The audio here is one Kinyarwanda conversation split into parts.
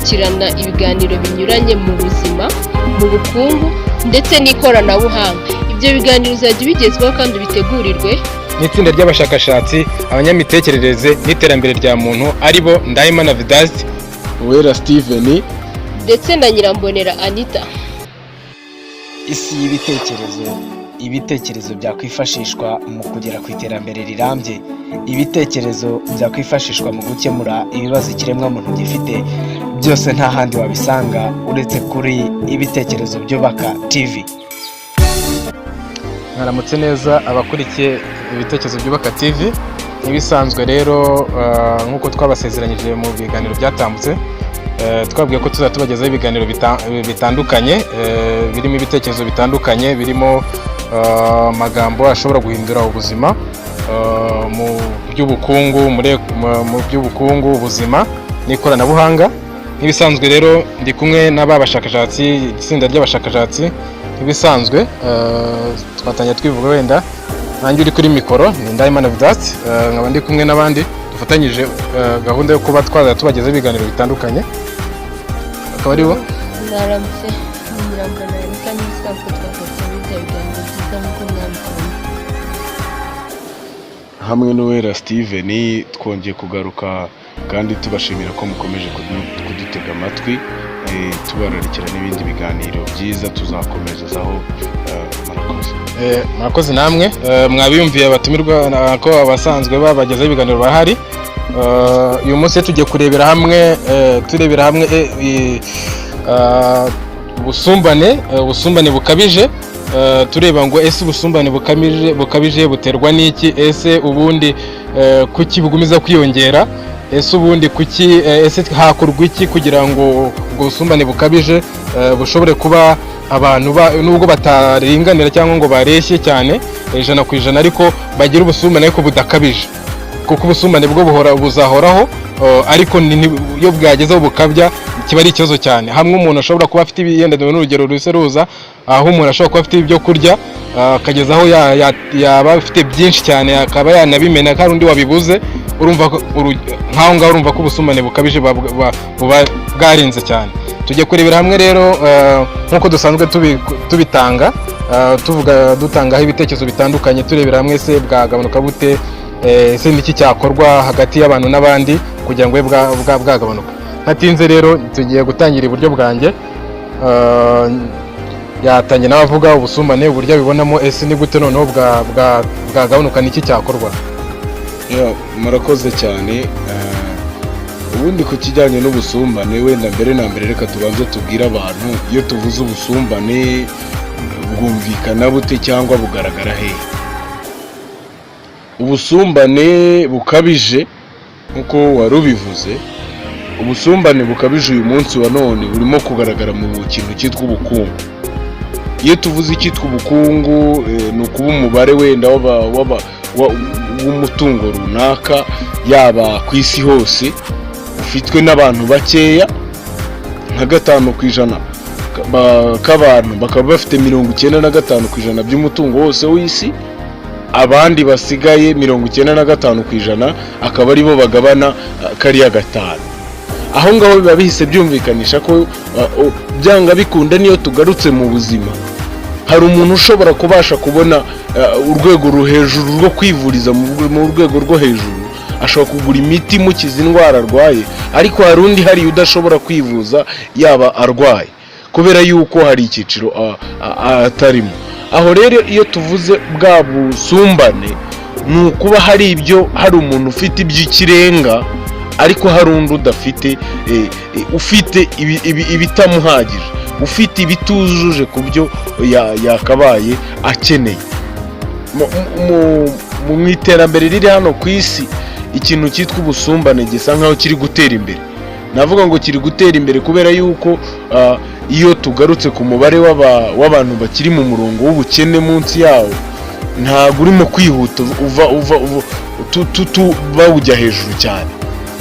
gukurikirana ibiganiro binyuranye mu buzima, mu bukungu ndetse n'ikoranabuhanga. Ibyo biganiro bizajya bigezweho kandi bitegurirwe n'itsinda ry'abashakashatsi, abanyamitekerereze n'iterambere rya muntu aribo Ndahimana Vedaste, Uwera Steven ndetse na Nyirambonera Anita. Isi y'ibitekerezo, ibitekerezo byakwifashishwa mu kugera ku iterambere rirambye, ibitekerezo byakwifashishwa mu gukemura ibibazo ikiremwamuntu gifite, byose nta handi wabisanga uretse kuri Ibitekerezo Byubaka TV. mwaramutse neza abakurikiye Ibitekerezo Byubaka TV. Nk'ibisanzwe rero nk'uko twabasezeranyije mu biganiro byatambutse, twabwiye ko tuzatubagezaho ibiganiro bitandukanye, birimo ibitekerezo bitandukanye, birimo amagambo ashobora guhindura ubuzima mu by'ubukungu, ubuzima n'ikoranabuhanga. Nk'ibisanzwe rero ndi kumwe n'abashakashatsi, itsinda ry'abashakashatsi. Nk'ibisanzwe twatangiye twivuga, wenda nanjye uri kuri mikoro ni Ndahimana Vedaste, nkaba ndi kumwe n'abandi dufatanyije gahunda yo kuba tubagezaho ibiganiro bitandukanye. Akaba ari bo Mwaramutse, Nyirambonera Anita n'ibisanzwe twakoze ibyo biganiro byiza nk'uko mwabibonye. hamwe n'Uwera Steven twongeye kugaruka kandi tubashimira ko mukomeje kudutega amatwi, tubararikira n'ibindi biganiro byiza tuzakomezaho. murakoze namwe, mwabiyumviye abatumirwa ko abasanzwe babagezaho ibiganiro bahari. Uyu munsi tugiye kurebera hamwe ubusumbane bukabije, tureba ngo ese ubusumbane bukabije buterwa n'iki, ese ubundi kuki bugumiza kwiyongera, ese ubundi kuki, ese hakorwa iki kugira ngo ubwo busumbane bukabije bushobore kuba abantu nubwo bataringanira cyangwa ngo bareshye cyane 100%, ariko bagira ubusumbane ariko budakabije, kuko ubusumbane bwo buzahoraho, ariko iyo bwagezeho bukabya kiba ari ikibazo cyane. Hamwe umuntu ashobora kuba afite ibiyenda n'urugero ruza, aho umuntu ashobora kuba afite ibyo kurya akagezaho yaba afite byinshi cyane, akaba yanabimena kandi undi wabibuze. Urumva nkaho ngaho urumva ko ubusumbane bukabije buba bwarenze cyane. Tujye kurebera hamwe rero nk'uko dusanzwe tubitanga, dutangaho ibitekerezo bitandukanye, turebera hamwe se bwagabanuka bute, ese n'iki cyakorwa hagati y'abantu n'abandi kugira ngo bwagabanuka. Ntatinze rero tugiye gutangira iburyo bwanjye, yatangiye n'abavuga ubusumbane uburyo abibonamo, ese ni gute noneho bwagabanuka, n'iki cyakorwa. Murakoze cyane. Ubundi ku kijyanye n'ubusumbane, wenda mbere na mbere reka tubanze tubwire abantu, iyo tuvuze ubusumbane bwumvikana bute cyangwa bugaragara hehe? Ubusumbane bukabije nk'uko wari ubivuze, ubusumbane bukabije uyu munsi wa none burimo kugaragara mu kintu cyitwa ubukungu. Iyo tuvuze icyitwa ubukungu, ni ukuba umubare wenda w'umutungo runaka, yaba ku isi hose ufitwe n'abantu bakeya, nka 5% k'abantu bakaba bafite 95% by'umutungo wose w'isi, abandi basigaye 95% akaba ari bo bagabana kariya 5. Aho ngaho biba bihise byumvikanisha ko byanga bikunda niyo tugarutse mu buzima, hari umuntu ushobora kubasha kubona urwego ruhejuru rwo kwivuriza mu rwego rwo hejuru, ashobora kugura imiti imukiza indwara arwaye, ariko hari undi hari udashobora kwivuza yaba arwaye kubera yuko hari icyiciro atarimo. Aho rero iyo tuvuze bwa busumbane, ni ukuba hari umuntu ufite iby'ikirenga ariko hari undi udafite, ufite ibitamuhagije, ufite ibitujuje ku byo yakabaye akeneye. Mu iterambere riri hano ku isi, ikintu cyitwa ubusumbane gisa nkaho kiri gutera imbere. Navuga ngo kiri gutera imbere kubera yuko iyo tugarutse ku mubare w'abantu bakiri mu murongo w'ubukene munsi yawo, ntabwo urimo kwihuta bawujya hejuru cyane,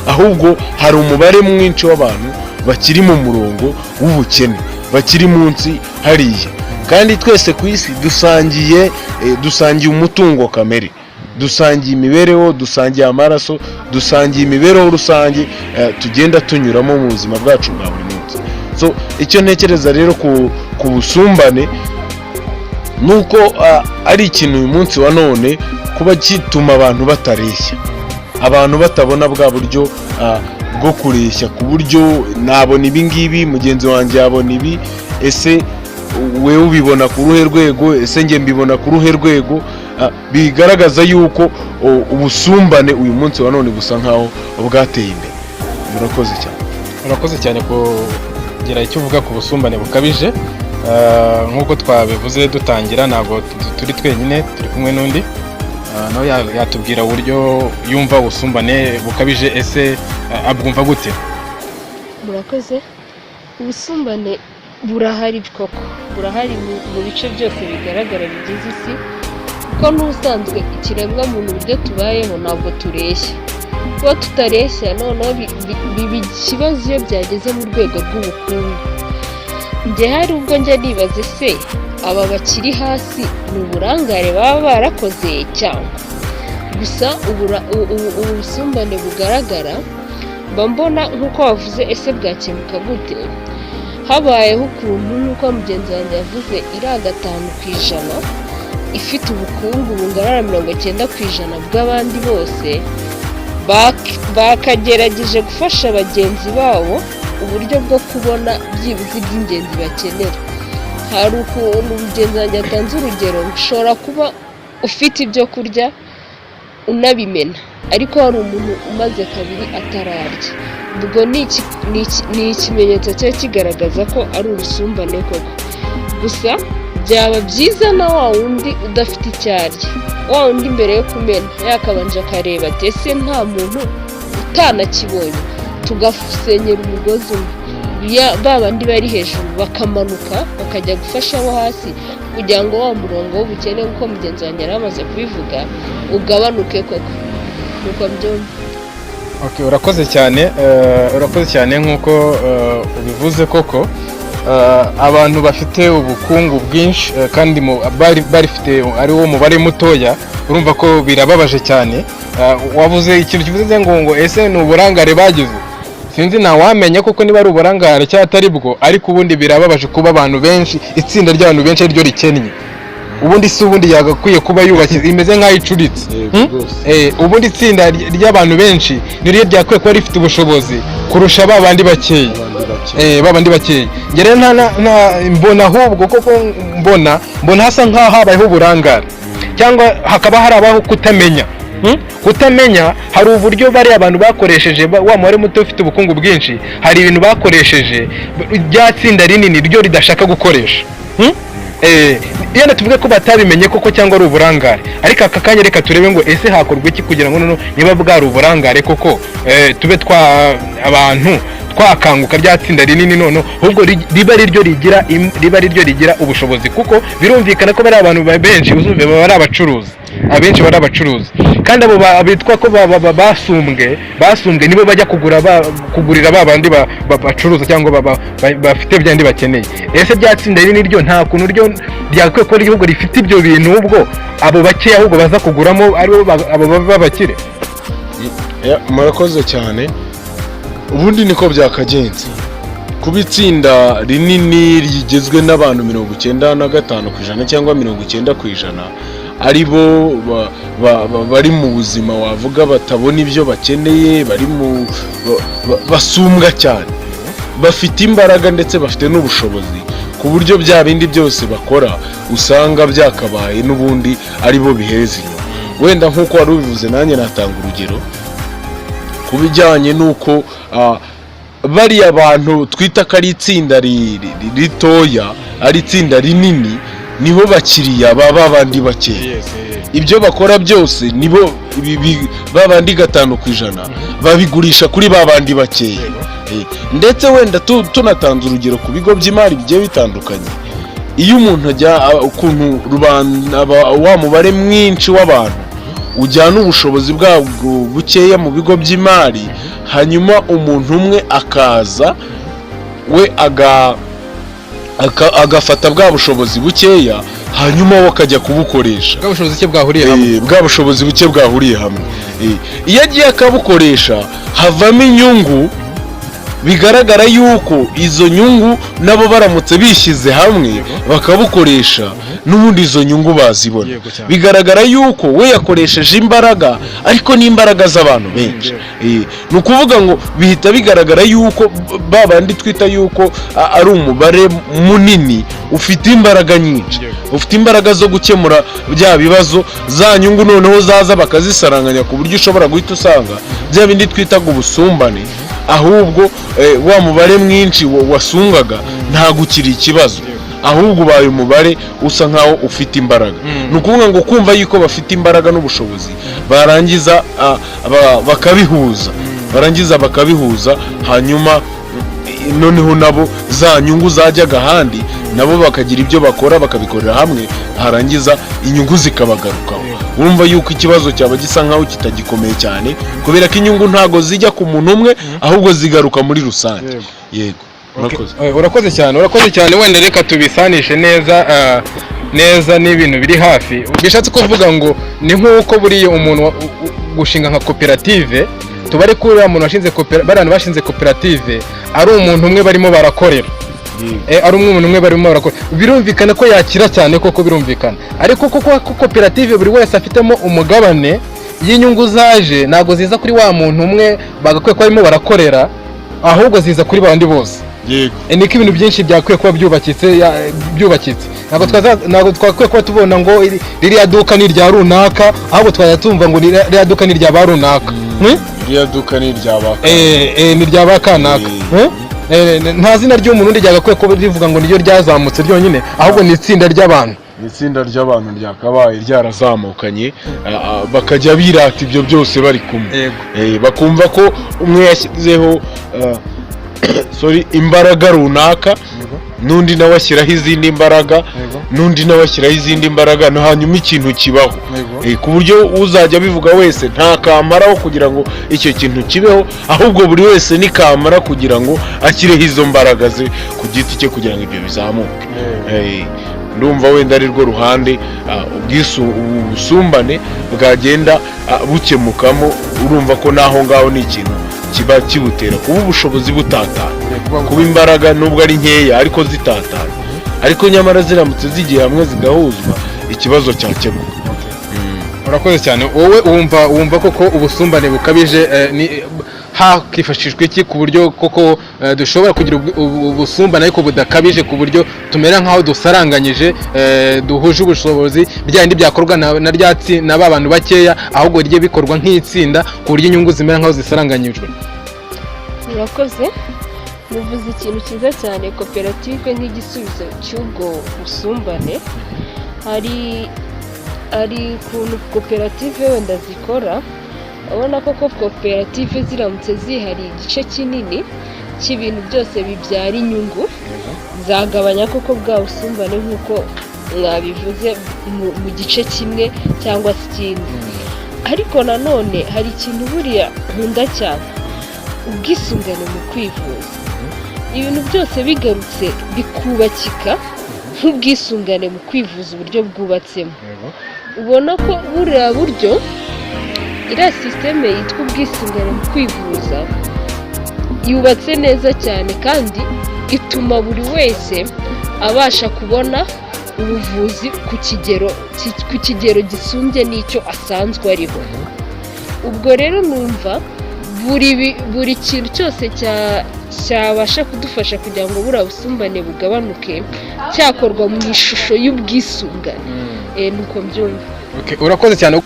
ahubwo hari umubare mwinshi w'abantu bakiri mu murongo w'ubukene, bakiri munsi hariya. Kandi twese ku isi dusangiye umutungo kamere, dusangiye imibereho, dusangiye amaraso, dusangiye imibereho rusange tugenda tunyuramo mu buzima bwacu bwa buri munsi. So icyo ntekereza rero ku busumbane nuko ari ikintu uyu munsi wa none kuba gituma abantu batareshya, abantu batabona bwa buryo bwo kureshya, ku buryo nabona ibi ngibi mugenzi wanjye yabona ibi, ese wewe ubibona ku ruhe rwego, ese njye mbibona ku ruhe rwego. Bigaragaza yuko ubusumbane uyu munsi wa none busa nkaho bwateye imbere. Murakoze cyane kugira icyo uvuga ku busumbane bukabije. Nk'uko twabivuze dutangira, ntabwo turi twenyine, turi kumwe n'undi nawe yatubwira uburyo yumva ubusumbane bukabije, ese abwumva gute? Murakoze. Ubusumbane burahari koko, burahari mu bice byose bigaragara bigize isi, kuko n'ubusanzwe ikiremwa muntu uburyo tubayeho ntabwo tureshya. Kuba tutareshya noneho biba ikibazo iyo byageze mu rwego rw'ubukungu. Njye hari ubwo njya nibaza, ese aba bakiri hasi ni uburangare baba barakoze cyangwa gusa ubusumbane bugaragara mba mbona nk'uko wavuze, ese bwakemuka gute? Habayeho ukuntu nk'uko mugenzi wanjye yavuze, iriya 5% ifite ubukungu bungana na 90% bw'abandi bose, bakagerageje gufasha bagenzi babo uburyo bwo kubona byibuze iby'ingenzi bakenera. Hari ukuntu mugenzi wanjye atanze urugero, ushobora kuba ufite ibyo kurya unabimena, ariko hari umuntu umaze kabiri atararya. Ubwo ni ikimenyetso cyo kigaragaza ko ari ubusumbane koko. Gusa byaba byiza na wa wundi udafite icyo arya, wa wundi mbere yo kumena yakabanje akareba ati ese nta muntu utanakibonye, tugasenyera umugozi umwe, ba bandi bari hejuru bakamanuka bakajya gufasha abo hasi, kugira ngo wa murongo w'ubukene nk'uko mugenzi wanjye yari amaze kubivuga ugabanuke koko. Nuko byumva. Okay, urakoze cyane nk'uko ubivuze koko. Abantu bafite ubukungu bwinshi kandi barifite ari wo mubare mutoya, urumva ko birababaje cyane. Wavuze ikintu kivuze ngo ese ni uburangare bagize, sinzi ntawamenya kuko niba ari uburangare cyangwa atari bwo, ariko ubundi birababaje kuba abantu benshi, itsinda ry'abantu benshi ariryo rikennye. Ubundi si ubundi yagakwiye kuba yubakiye imeze nk'aho icuritse. Ubundi itsinda ry'abantu benshi niryo ryakwiye kuba rifite ubushobozi kurusha babandi bakeya. Babandi bakeya. Nge rero mbona ahubwo koko mbona hasa nk'aho habayeho uburangare, cyangwa hakaba harabaho kutamenya. Kutamenya, hari uburyo bari abantu bakoresheje, wa mubare muto ufite ubukungu bwinshi, hari ibintu bakoresheje rya tsinda rinini ryo ridashaka gukoresha. Yenda tuvuge ko batabimenye koko cyangwa ari uburangare, ariko aka kanya reka turebe ngo ese hakorwa iki kugira ngo niba bwari uburangare koko tube abantu twakanguka rya tsinda rinini, none ahubwo riba ari ryo rigira ubushobozi, kuko birumvikana ko bari abantu benshi uzumve baba ari abacuruzi, abenshi bari abacuruzi, kandi abo bitwa ko basumbwe nibo bajya kugurira babandi bacuruza cyangwa bafite byandi bakeneye. Ese byatsinda rinini ryo nta kuntu ryo ryakwiye ko igihugu rifite ibyo bintu, ubwo abo bakeya ahubwo baza kuguramo aribo abo babakire. Murakoze cyane. Ubundi niko byakagenze. Kuba itsinda rinini rigizwe n'abantu 95% cyangwa 90% ari bo bari mu buzima wavuga batabona ibyo bakeneye, basumbwa cyane, bafite imbaraga ndetse bafite n'ubushobozi, ku buryo bya bindi byose bakora usanga byakabaye n'ubundi ari bo bihereza inyuma. Wenda nk'uko wari ubivuze, nanjye natanga urugero ku bijyanye n'uko bariya abantu twita ko ari itsinda ritoya, ari itsinda rinini, nibo bakiriya babandi bakeya. Ibyo bakora byose nibo babandi 5% babigurisha kuri babandi bakeya. Ndetse wenda tunatanze urugero ku bigo by'imari bigiye bitandukanye, iyo umuntu ajya ukuntu wa mubare mwinshi w'abantu ujyana ubushobozi bwabwo bukeya mu bigo by'imari, hanyuma umuntu umwe akaza we agafata bwa bushobozi bukeya hanyuma we akajya kubukoresha, bwa bushobozi buke bwahuriye hamwe. bwa bushobozi buke bwahuriye hamwe. Iyo agiye akabukoresha havamo inyungu, bigaragara yuko izo nyungu nabo baramutse bishyize hamwe bakabukoresha n'ubundi izo nyungu bazibona. Bigaragara yuko we yakoresheje imbaraga ariko n'imbaraga z'abantu benshi. Ni ukuvuga ngo bihita bigaragara yuko babandi twita yuko ari umubare munini ufite imbaraga nyinshi, ufite imbaraga zo gukemura bya bibazo, za nyungu noneho zaza bakazisaranganya ku buryo ushobora guhita usanga bya bindi twitaga ubusumbane, ahubwo wa mubare mwinshi wasungaga ntabwo ukiri ikibazo, ahubwo ubaye umubare usa nkaho ufite imbaraga. Ni ukuvuga ngo kumva yuko bafite imbaraga n'ubushobozi barangiza bakabihuza, hanyuma noneho nabo za nyungu zajyaga ahandi nabo bakagira ibyo bakora bakabikorera hamwe, harangiza inyungu zikabagarukaho. Urumva yuko ikibazo cyaba gisa nkaho kitagikomeye cyane, kubera ko inyungu ntago zijya ku muntu umwe ahubwo zigaruka muri rusange. Yego. Urakoze cyane. Wenda reka tubisanishe neza n'ibintu biri hafi. Bishatse kuvuga ngo ni nk'uko buriya umuntu gushinga nka koperative, tubare ko uriya muntu barano bashinze koperative ari umuntu umwe barimo barakorera, birumvikana ko yakira cyane, koko birumvikana. Ariko kuko koperative buri wese afitemo umugabane, y'inyungu zaje ntabwo ziza kuri wa muntu umwe bagakwiye ko barimo barakorera, ahubwo ziza kuri bandi bose. Niko ibintu byinshi byakwiye kuba byubakitse. Ntabwo twakwiye kuba tubona ngo ririya duka ni irya runaka, ahubwo twajya tumva ngo ririya duka ni irya ba runaka. Ririya duka ni irya ba ni irya ba kanaka. Nta zina ry'umuntu ryagakwiye kuba rivuga ngo niryo ryazamutse ryonyine, ahubwo ni itsinda ry'abantu. Itsinda ry'abantu ryakabaye ryarazamukanye, bakajya birata ibyo byose bari kumwe. Bakumva ko umwe yashyizeho imbaraga runaka, n'undi nawe ashyiraho izindi mbaraga, n'undi nawe ashyiraho izindi mbaraga, hanyuma ikintu kibaho. Ku buryo uzajya abivuga wese nta kamaraho kugira ngo icyo kintu kibeho, ahubwo buri wese ni kamara kugira ngo ashyireho izo mbaraga ze ku giti cye kugira ngo ibyo bizamuke. Ndumva wenda ari rwo ruhande ubusumbane bwagenda bukemukamo. Urumva ko naho ngaho ni ikintu kiba kibutera kuba ubushobozi butatana, kuba imbaraga nubwo ari nkeya ariko zitatana, ariko nyamara ziramutse zigiye hamwe zigahuzwa ikibazo cyakemuka. Urakoze cyane. Wowe wumva koko ubusumbane bukabije hakifashishwa iki ku buryo koko dushobora kugira ubusumbane ariko budakabije, ku buryo tumera nkaho dusaranganyije, duhuje ubushobozi, byandi byakorwa na ba bantu bakeya, ahubwo rye bikorwa nk'itsinda ku buryo inyungu zimera nkaho zisaranganyijwe? Urakoze. Muvuze ikintu cyiza cyane, koperative nk'igisubizo cy'ubwo busumbane. Hari ukuntu koperative wenda zikora, urabona ko koperative ziramutse zihariye igice kinini cy'ibintu byose bibyara inyungu, zagabanya koko bwa busumbane nk'uko mwabivuze mu gice kimwe cyangwa se ikindi. Ariko nanone hari ikintu buriya nkunda cyane, ubwisungane mu kwivuza. Ibintu byose bigarutse bikubakika nk'ubwisungane mu kwivuza, uburyo bwubatsemo, ubona ko buriya buryo, iriya sisiteme yitwa ubwisungane mu kwivuza yubatse neza cyane, kandi ituma buri wese abasha kubona ubuvuzi ku kigero gisumbye n'icyo asanzwe ariho. Ubwo rero numva buri kintu cyose cyabasha kudufasha kugira ngo buriya busumbane bugabanuke cyakorwa mu ishusho y'ubwisungane. Nuko mbyumva. Urakoze cyane.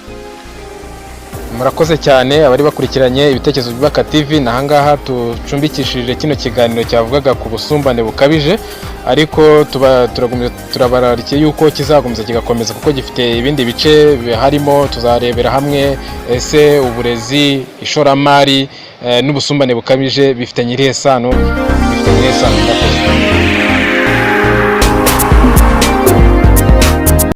Murakoze cyane abari bakurikiranye ibitekerezo by'Ubaka TV. Nahangaha tucumbikishije kino kiganiro cyavugaga ku busumbane bukabije, ariko turabararikiye yuko kizakomeza kigakomeza kuko gifite ibindi bice harimo, tuzarebera hamwe ese uburezi, ishoramari n'ubusumbane bukabije bifitanye irihe sano. Murakoze.